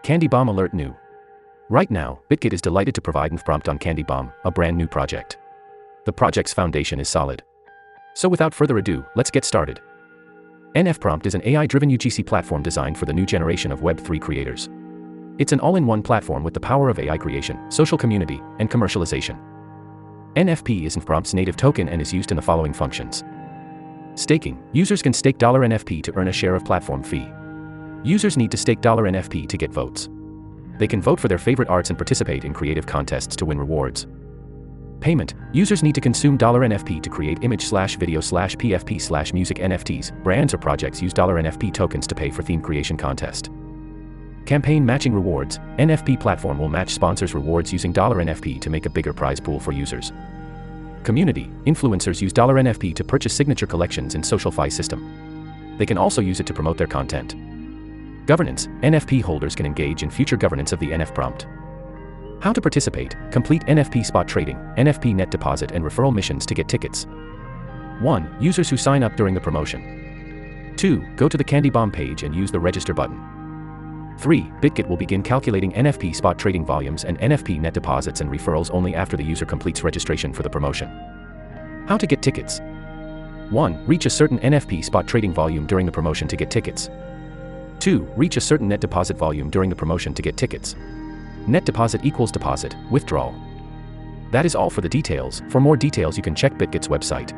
Candybomb alert new. Right now, Bitget is delighted to provide NFPROMPT on Candybomb, a brand new project. The project's foundation is solid. So without further ado, let's get started. NFPROMPT is an AI-driven UGC platform designed for the new generation of Web3 creators. It's an all-in-one platform with the power of AI creation, social community, and commercialization. NFP is NFPROMPT's native token and is used in the following functions. Staking. Users can stake $NFP to earn a share of platform fee. Users need to stake $NFP to get votes. They can vote for their favorite arts and participate in creative contests to win rewards. Payment. Users need to consume $NFP to create image/video/PFP/music NFTs. Brands or projects use $NFP tokens to pay for theme creation contest. Campaign matching rewards. NFP platform will match sponsors' rewards using $NFP to make a bigger prize pool for users. Community. Influencers use $NFP to purchase signature collections in SocialFi system. They can also use it to promote their content. Governance. NFP holders can engage in future governance of the NFPROMPT. How to participate. Complete NFP spot trading, NFP net deposit and referral missions to get tickets. 1. Users who sign up during the promotion. 2. Go to the Candybomb page and use the register button. 3. Bitget will begin calculating NFP spot trading volumes and NFP net deposits and referrals only after the user completes registration for the promotion. How to get tickets. 1. Reach a certain NFP spot trading volume during the promotion to get tickets. 2. Reach a certain net deposit volume during the promotion to get tickets. Net deposit equals deposit, withdrawal. That is all for the details. For more details you can check Bitget's website.